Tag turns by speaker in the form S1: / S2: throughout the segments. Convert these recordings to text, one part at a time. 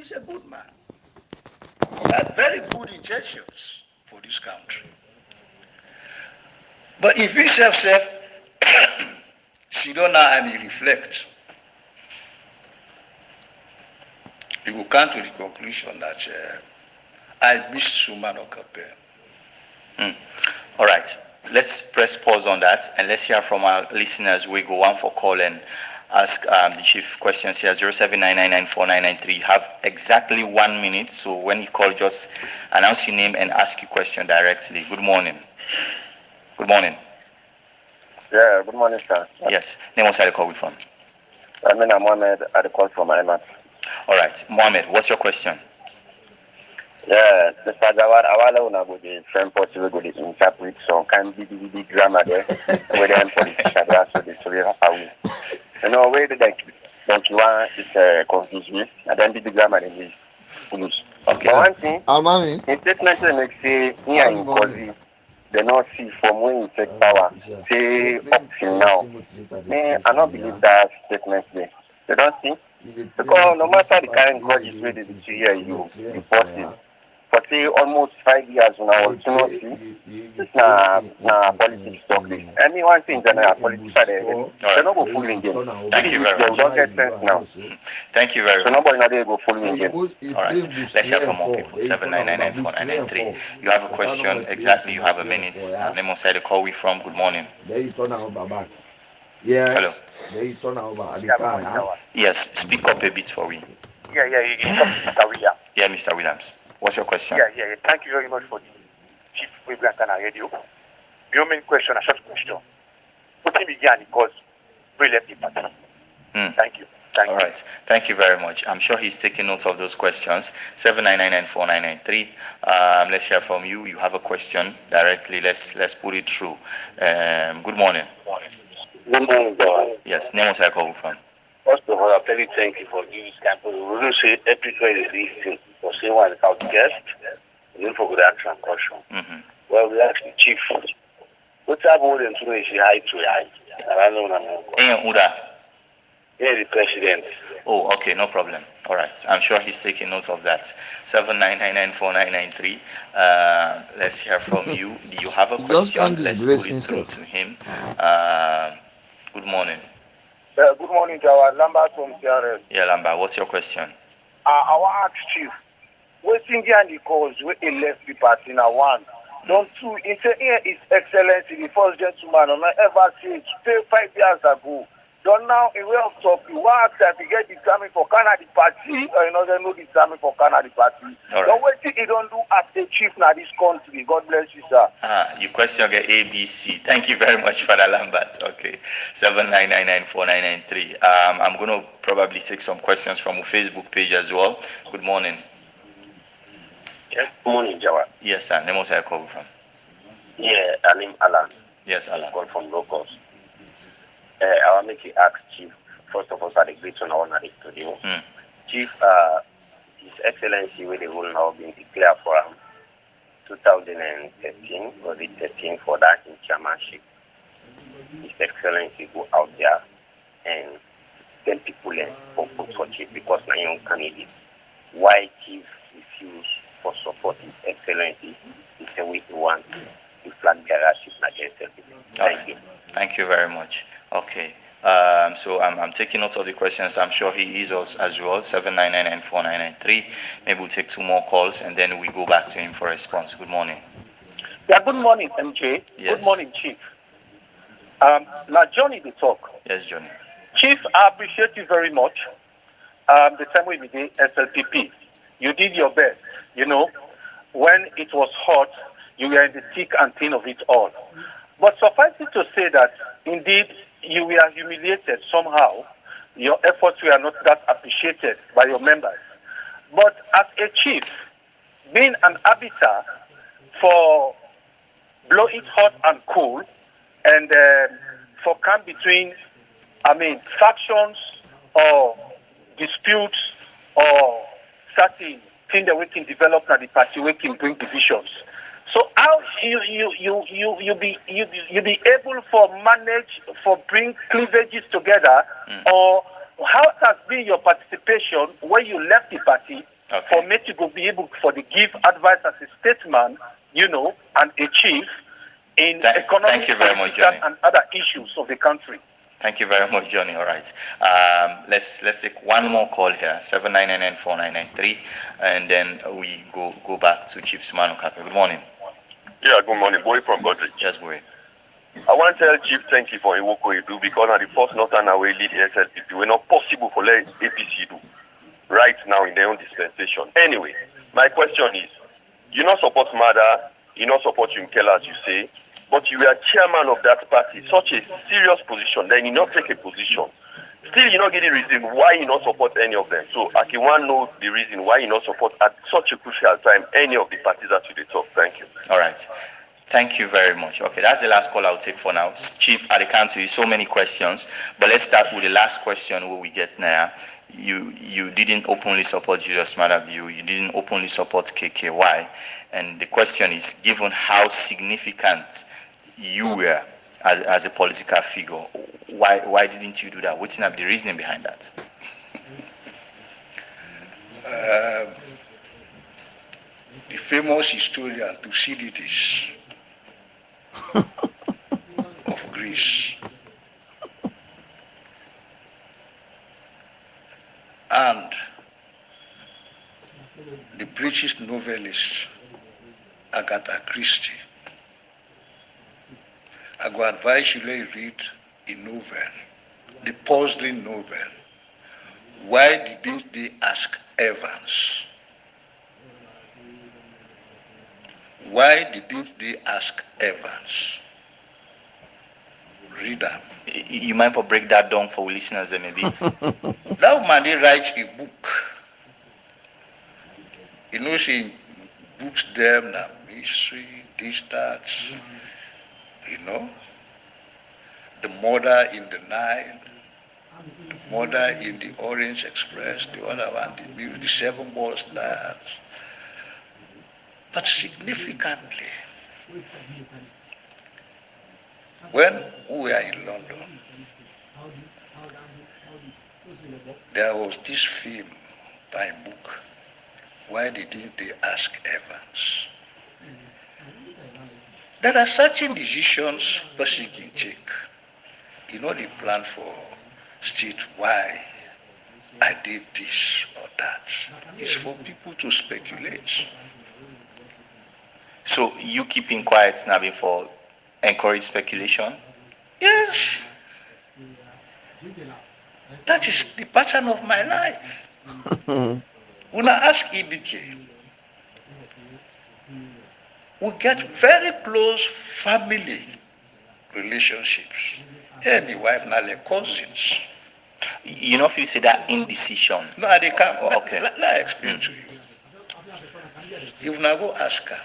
S1: He's a good man. He had very good intentions for this country. But if he self sit down now and he reflects, he will come to the conclusion that I missed Sumano Kape.
S2: All right. Let's press pause on that and let's hear from our listeners. We go on for call and ask the chief questions here. 0799949993. Have exactly 1 minute. So when you call, just announce your name and ask your question directly. Good morning. Good morning.
S3: Yeah, good morning, sir.
S2: Yes. Name was I call we from?
S3: I'm Mohammed. I call from Ayman.
S2: All right. Mohammed, what's your question?
S3: Yeah, Mr. Jawad, I want to go to friend possible go to interpret some kind of big grammar there. Where the politicians are so they sorry away. You know where the don't you want is confuse me. And then big grammar in this foolish.
S2: Okay.
S3: But one thing,
S4: Amani.
S3: in statement they say here in Kozi, they not see from when you take power. Say up till now. Me, I don't believe that statement there. They don't see. Because no matter the kind of grudges where they hear you force for say almost 5 years now, you know, it's not politics talk this. Anyone thinks that politics are there, they're not go fooling them.
S2: Thank you very much.
S3: They don't get sense now.
S2: Thank you very
S3: So
S2: much.
S3: nobody not there go fooling them.
S2: All right. Let's hear from more people. 7999493. You have a question? Exactly. You have a minute. Name on side the call we from. Good morning.
S4: There you turn over back. Yes.
S2: Hello.
S4: There you turn over at the car.
S2: Yes. Speak up a bit for me.
S5: Yeah, you talk to Mr. Williams.
S2: Yeah, Mr. Williams. What's your question?
S5: Yeah. Thank you very much for the chief Wibrantana radio. Your main question, a short question. What him began because we left the party. Thank you.
S2: All right. Thank you very much. I'm sure he's taking notes of those questions. 799949993. Let's hear from you. You have a question directly. Let's put it through. Good morning.
S3: Good morning, God.
S2: Yes. Name was I call from?
S3: First of all, I really thank you for this campaign. We will say every day this thing for saying one without guest, and then for good action and caution. Well, we ask the chief. What's up with them to say hi to hi? I don't know.
S2: Uda.
S3: Yeah, the president.
S2: Oh, okay, no problem. All right. I'm sure he's taking notes of that. 799949993. Let's hear from you. Do you have a question? Let's put it through to him. Good morning.
S5: Good morning, Jawad. Lambert from CRS.
S2: Yeah, Lambert, what's your question?
S5: I want to ask Chief. Waiting behind the cause, we left the party now one. Don't two, in say here is Excellency, the first gentleman, and I ever see it 5 years ago. Don't now, in way of talk, you want that to get determined for Canada party, or you know, they know determined for Canada party.
S2: Right.
S5: Don't wait till you don't do as a chief now this country. God bless you, sir.
S2: You question get ABC. Thank you very much, Father Lambert. Okay. 799949993. I'm going to probably take some questions from the Facebook page as well. Good morning.
S3: Yes, good morning, Jawad.
S2: Yes, sir. Name was I call from?
S3: Yeah, I'm Alan.
S2: Yes, Alan.
S3: Call from locals. I want to make you ask Chief. First of all, I great on our studio. Chief, His Excellency, where the whole now been declared for 2013 or the 13 for that in chairmanship. His Excellency go out there and tell people for vote for Chief because now young candidate. Why Chief refuse for support His Excellency? He said we want to flag bearership against everything. Thank you.
S2: Thank you very much. Okay. So I'm taking notes of the questions. I'm sure he is as well. 799949993. Maybe we'll take 2 more calls and then we go back to him for a response. Good morning.
S5: Yeah, good morning, MJ.
S2: Yes.
S5: Good morning, Chief. Now, Johnny, the talk.
S2: Yes, Johnny.
S5: Chief, I appreciate you very much. The time we did SLPP, you did your best. You know, when it was hot, you were in the thick and thin of it all. But suffice it to say that, indeed, you were humiliated somehow. Your efforts were not that appreciated by your members. But as a chief, being an arbiter for blow it hot and cool, and for come between, factions or disputes or certain things that we can develop at the party, we can bring divisions. So how you be able for manage for bring cleavages together, or how has been your participation when you left the party
S2: Okay.
S5: For me to go be able for the give advice as a statesman, and a chief in economic,
S2: thank you very much,
S5: political,
S2: Johnny.
S5: and other issues of the country.
S2: Thank you very much, Johnny. All right. Let's take one more call here, 79994993, and then we go back to Chief Sumano Kape. Good morning.
S6: Yeah, good morning. Boy from Godrich.
S2: Yes, boy.
S6: I want to tell Chief thank you for what you do, because at the first Northern Away lead SLPP, we're not possible for let APC do right now in their own dispensation. Anyway, my question is, you not support Maada, you not support Yunkela, as you say, but you are chairman of that party, such a serious position, then you not take a position. Still, you not get the reason why you not support any of them. So I can want to know the reason why you not support at such a crucial time any of the parties that you talk. Thank you.
S2: All right. Thank you very much. Okay, that's the last call I'll take for now. Chief, at the council, so many questions, but let's start with the last question where we get now. You didn't openly support Julius Maada view, you didn't openly support KKY, and the question is, given how significant you were as a political figure, why didn't you do that? What's the reasoning behind that?
S1: The famous historian Thucydides of Greece and the British novelist Agatha Christie, I go advise you to read a novel, the puzzling novel, Why Didn't They Ask Evans? Why didn't they ask Evans? Read them.
S2: You mind for break that down for listeners then maybe?
S1: That man, they write a book. You know, she books them, the mystery, this, that, the murder in the Nile, the murder in the Orange Express, the other one, the 7 balls that. But significantly, when we were in London, there was this film by a book, Why Didn't They Ask Evans? There are certain decisions person can take. The plan for state, why I did this or that. It's for people to speculate.
S2: So you keeping quiet now before encourage speculation?
S1: Yes. That is the pattern of my life. When I ask EBK, we get very close family relationships. And the wife now like cousins.
S2: You know if you say that indecision.
S1: No, they can't.
S2: Oh, okay.
S1: Let me explain to you. If I go ask her,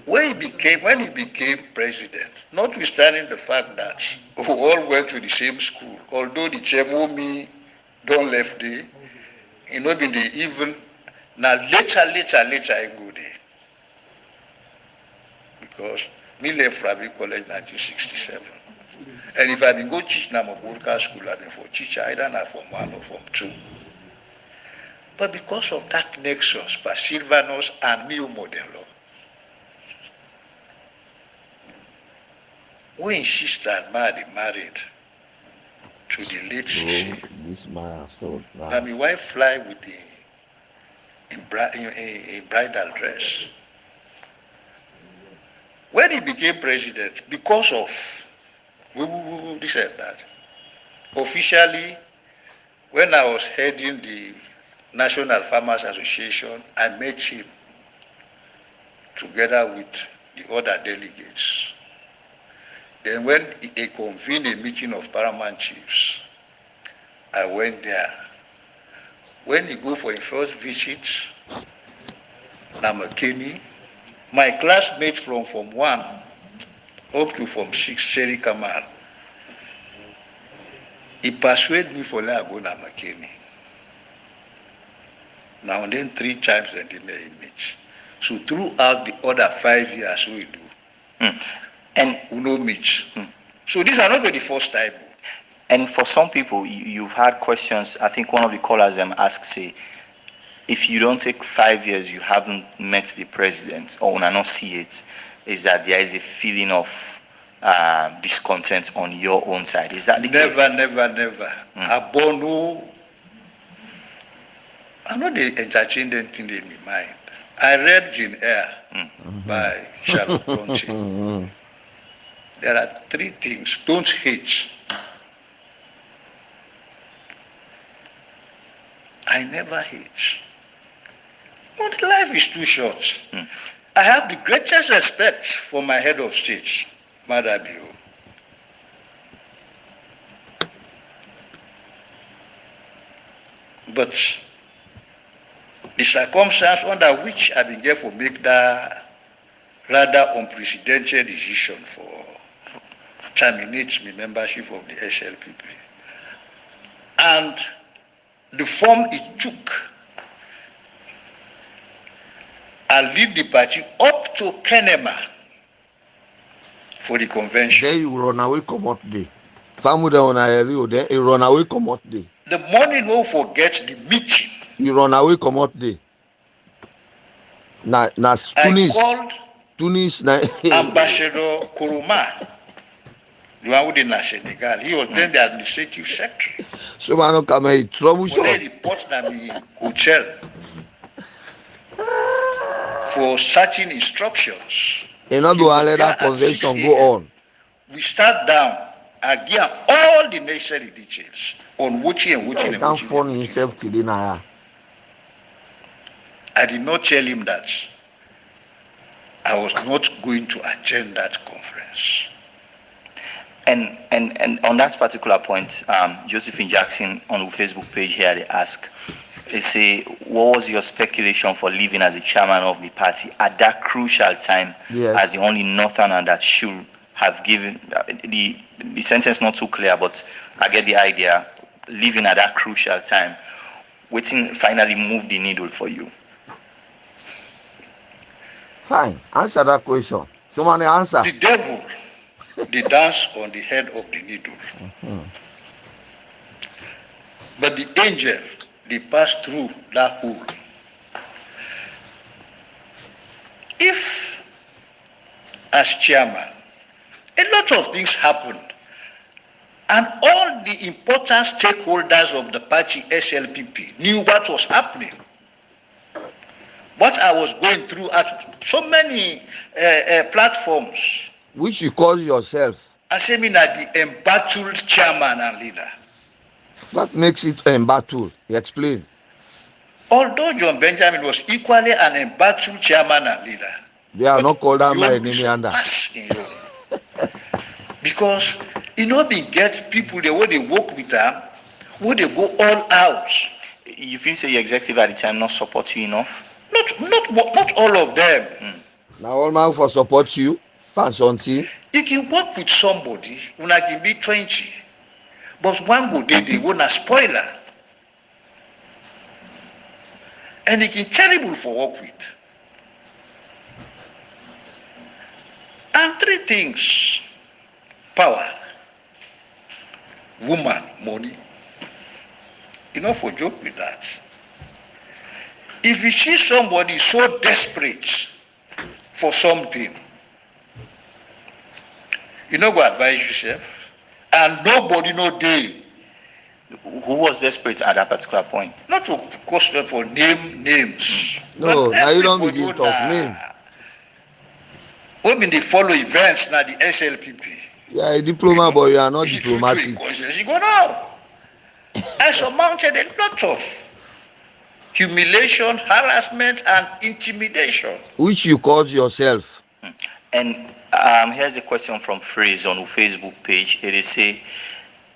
S1: when he became president, notwithstanding the fact that we all went to the same school, although the Chemomi don't left there, been the even now later I go there. Because me left Rabi College 1967. And if I been go teach now my school, I've been for teacher either now from 1 or from 2. But because of that nexus, by Sylvanus and Mio Modelo, we insist that Maada married to the late Sisi. Now my wife fly with in bridal dress. When he became president, because of this and that, officially, when I was heading the National Farmers Association, I met him together with the other delegates. Then when they convened a meeting of paramount chiefs, I went there. When he go for his first visit, Namakeni, my classmate from Form 1 up to Form 6, Sherry Kamal, he persuaded me for let go Namakeni. Now and then 3 times then they may meet. So throughout the other 5 years we do,
S2: And
S1: we no meet. So these are not the first time.
S2: And for some people, you've had questions. I think one of the callers asked, say, if you don't take 5 years, you haven't met the president, or when I not see it, is that there is a feeling of discontent on your own side. Is that the case?
S1: Never. Abono, I know they entertain anything in my mind. I read Jane Eyre by Charlotte Bronte. There are 3 things. Don't hate. I never hate. But life is too short. I have the greatest respect for my head of state, Maada. But the circumstance under which I began to make that rather unprecedented decision for terminate my membership of the SLPP, and the form it took, I lead the party up to Kenema for the convention.
S4: Then you run away, come out there. Family on a then you run away, come out there.
S1: The morning we'll forget the meeting.
S4: You run away, come out there. Na Tunis.
S1: I called
S4: Tunis na
S1: Ambassador Kuruma, the one who did in Senegal. He was then the administrative secretary.
S4: So man, no come here trouble
S1: When they report na me hotel for certain instructions.
S4: you know go let that convention go on.
S1: We start down and give all the necessary details on which and which.
S4: He can't phone himself today now.
S1: I did not tell him that I was not going to attend that conference.
S2: And on that particular point, Josephine Jackson on the Facebook page here, they ask, they say, what was your speculation for leaving as the chairman of the party at that crucial time, as the only northerner that should have given the sentence not too clear, but I get the idea, leaving at that crucial time, waiting finally moved the needle for you?
S4: Fine, answer that question. Somebody answer.
S1: The devil, they dance on the head of the needle. But the angel, they pass through that hole. If, as chairman, a lot of things happened, and all the important stakeholders of the party SLPP knew what was happening, what I was going through at so many platforms.
S4: Which you call yourself.
S1: I say me na the embattled chairman and leader.
S4: What makes it embattled? Explain.
S1: Although John Benjamin was equally an embattled chairman and leader,
S4: they are not called out by enemy under.
S1: Because you know they get people the way they work with them, where they go all out.
S2: You feel say your executive at the time not support you enough?
S1: Not all of them.
S4: Now all man for support you, pass on team.
S1: You can work with somebody when I can be 20, but one go they want a spoiler, and it can terrible for work with. And 3 things: power, woman, money. Enough for joke with that. If you see somebody so desperate for something, you know, go advise yourself, and nobody no day.
S2: Who was desperate at that particular point?
S1: Not to question for names.
S4: No, now you don't begin to talk name.
S1: When they follow events now, the SLPP.
S4: Yeah, a diploma, but you are not diplomatic.
S1: You go now. I surmounted a lot of humiliation, harassment, and intimidation.
S4: Which you cause yourself.
S2: And here's a question from Phrase on the Facebook page. It is say,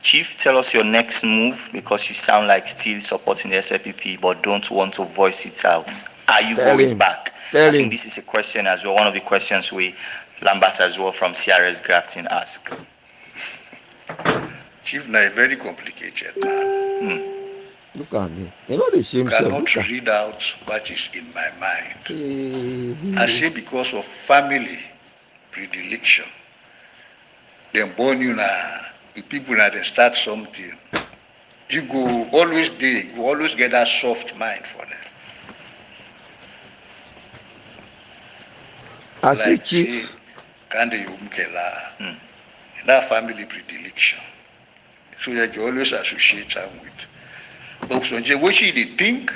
S2: Chief, tell us your next move, because you sound like still supporting the SLPP but don't want to voice it out. Are you going back? I think this is a question as well, one of the questions we Lambert as well from CRS Grafting ask.
S1: Chief, now a very complicated man.
S4: Look at me. You know the same
S1: self. Cannot read out what is in my mind. I say because of family predilection. They born you now the people that they start something, you go always there, you always get that soft mind for them.
S4: As a
S1: Like
S4: chief.
S1: say, Kande Yomkela, that family predilection. So that you always associate them with. But so what they think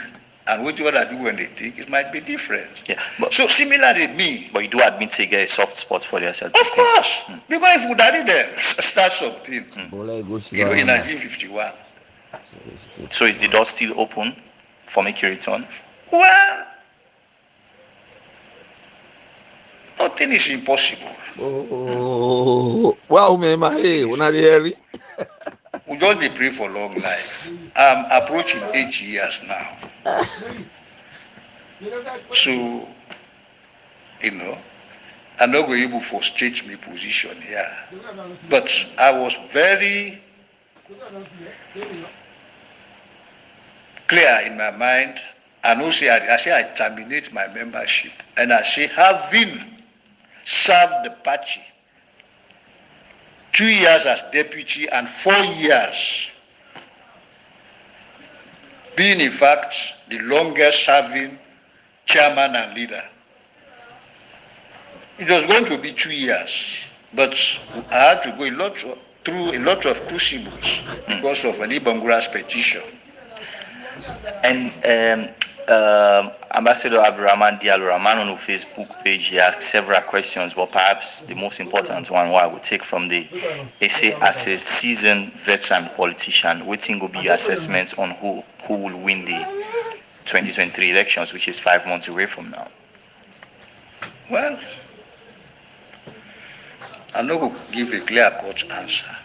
S1: and what other people when they think, it might be different.
S2: Yeah.
S1: So similarly me.
S2: But you do admit they get a soft spot for yourself.
S1: Of course. Because if we did them start something, in 1951.
S2: So is the door still open for make a return?
S1: Well, nothing is impossible.
S4: Oh, wow, man, hey, when are they?
S1: We just dey pray for long life. I'm approaching 8 years now. So, I'm not going to frustrate my position here. But I was very clear in my mind. And also I say I terminate my membership. And I say, having served the party 2 years as deputy and 4 years being in fact the longest serving chairman and leader. It was going to be 2 years, but I had to go through a lot of crucibles because of an Ibangura's petition.
S2: And Ambassador Abdurrahman Diallo-Rahman on the Facebook page, he asked several questions, but perhaps the most important one what I would take from the essay, as a seasoned veteran politician, what will be your assessment on who will win the 2023 elections, which is 5 months away from now?
S1: Well, I'm not going to give a clear-cut answer.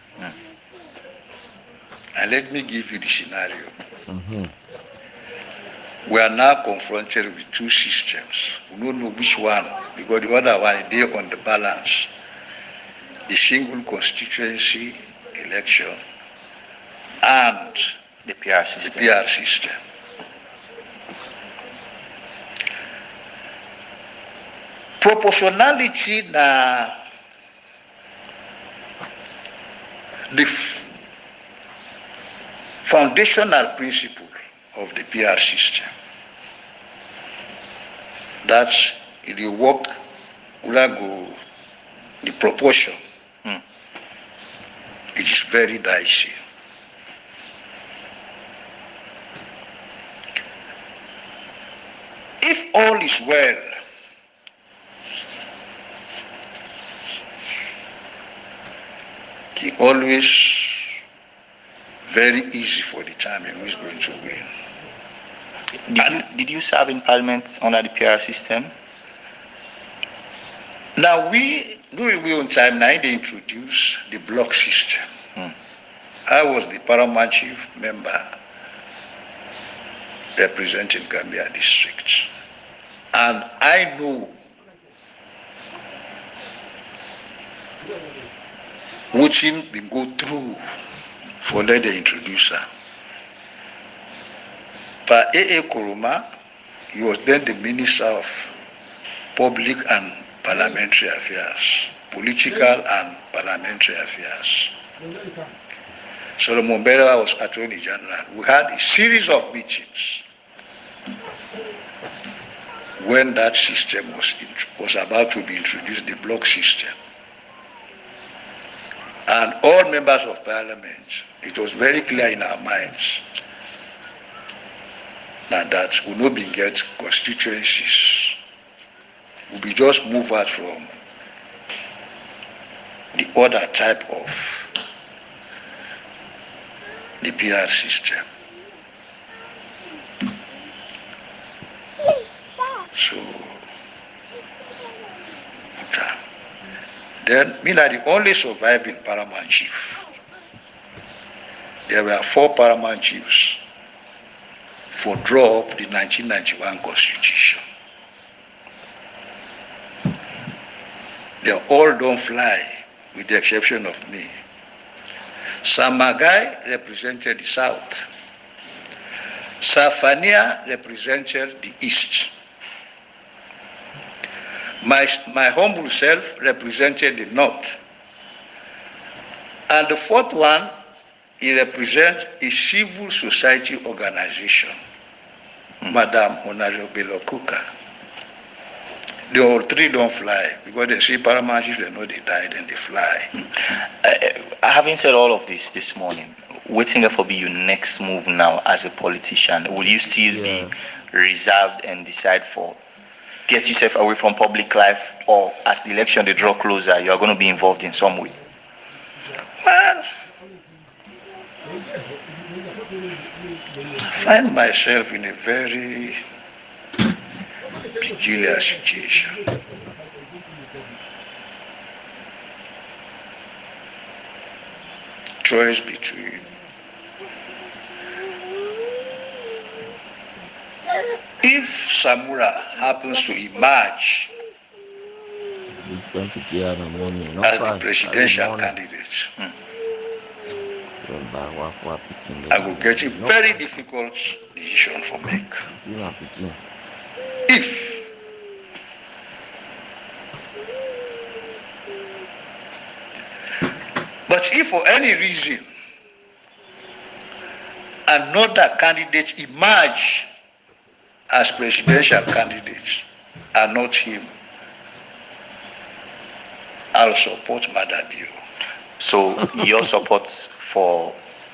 S1: And let me give you the scenario. We are now confronted with two systems. We don't know which one, because the other one, they on the balance. The single constituency election and
S2: the PR system.
S1: The PR system. Proportionality na the foundational principle of the PR system. That's in the work, the proportion. It is very dicey. If all is well, it's always very easy for determine who is going to win.
S2: Did you serve in Parliament under the PR system?
S1: Now during we own time, now they introduced the block system. I was the paramount chief member representing Gambia district. And I know watching been go through for let the introducer. But A.A. Kuruma, he was then the Minister of Public and Parliamentary Affairs, Political and Parliamentary Affairs. Solomon Bera was Attorney General. We had a series of meetings when that system was about to be introduced, the block system. And all members of Parliament, it was very clear in our minds that we no be get constituencies. We be just move out from the other type of the PR system. So, then me na the only surviving paramount chief. There were 4 paramount chiefs for draw up the 1991 constitution. They all don't fly, with the exception of me. Samagai represented the south. Safania represented the east. My humble self represented the north. And the fourth one, he represents a civil society organization, Madam Honorable Kuka. The all three don't fly because they see paramount, they know they died and they fly.
S2: Having said all of this morning, waiting for be your next move now as a politician. Will you still be reserved and decide for get yourself away from public life, or as the election they draw closer, you are going to be involved in some way?
S1: Well, I find myself in a very peculiar situation. Choice between if Samura happens to emerge as the presidential candidate, I will get a very difficult decision to make. But if for any reason another candidate emerge as presidential candidate and not him, I'll support Maada.
S2: So your support for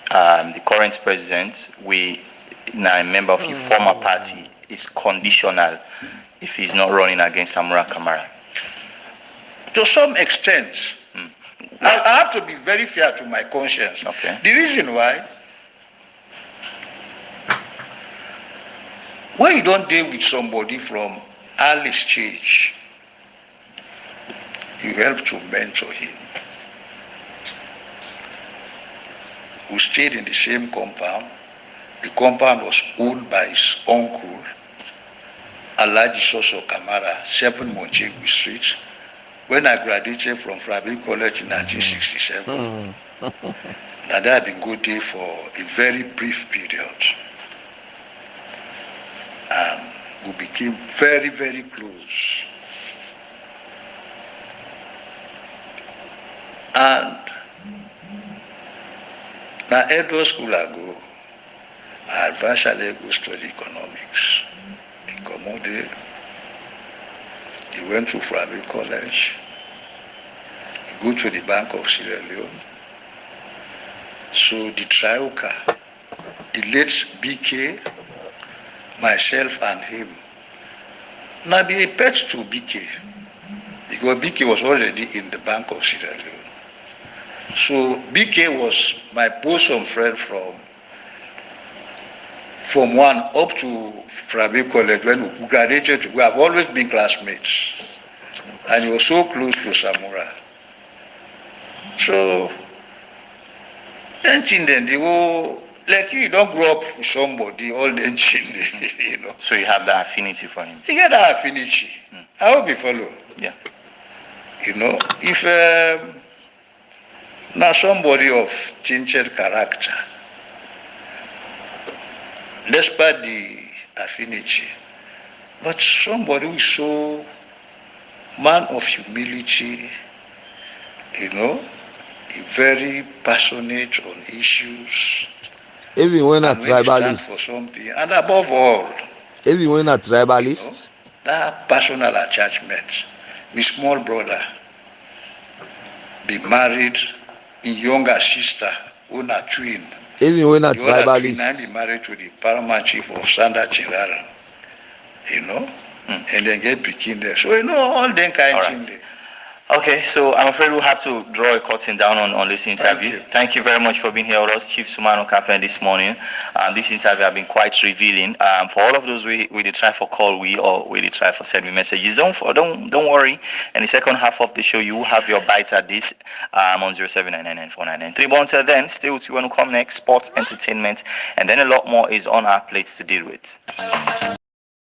S2: the current president, we now a member of your former party, is conditional if he's not running against Samura Kamra?
S1: To some extent. I have to be very fair to my conscience.
S2: Okay.
S1: The reason why, when you don't deal with somebody from early stage, you help to mentor him. We stayed in the same compound. The compound was owned by his uncle, Alhaji Soso Kamara, 7 Monchegwi Street. When I graduated from Slpp College in 1967, and I've been good there for a very brief period. And we became very, very close. And now Edo School I go, I eventually go study economics. In Commode, he went to Slpp College. He go to the Bank of Sierra Leone. So the Trioca, the late BK, myself and him, now be a pet to BK, because BK was already in the Bank of Sierra Leone. So BK was my bosom friend from Form 1 up to Slpp College. When we graduated, we have always been classmates. And he was so close to Samura. So, anything then, they go, like you don't grow up with somebody, all the you know.
S2: So you have that affinity for him?
S1: You get that affinity. I hope you follow.
S2: Yeah.
S1: You know, if now somebody of changed character, despite the affinity, but somebody who is so man of humility, you know, very passionate on issues.
S4: Even when a
S1: tribalist. For something, and above all,
S4: even when a tribalist,
S1: you know, that personal attachment. My small brother be married, in younger sister, who a twin.
S4: Even when a
S1: the
S4: tribalist,
S1: other twin, be married to the paramount chief of Sanda Chiraran, you know, and then get picking there. So you know all them kind of things.
S2: Okay, so I'm afraid we'll have to draw a curtain down on this interview. Thank you very much for being here with us, Chief Sumano Kaplan, this morning. This interview has been quite revealing. For all of those we did try for call, we did try for send me messages. Don't worry. In the second half of the show, you will have your bites at this on 0799949993. But until then, stay with you when we come next. Sports, entertainment, and then a lot more is on our plates to deal with.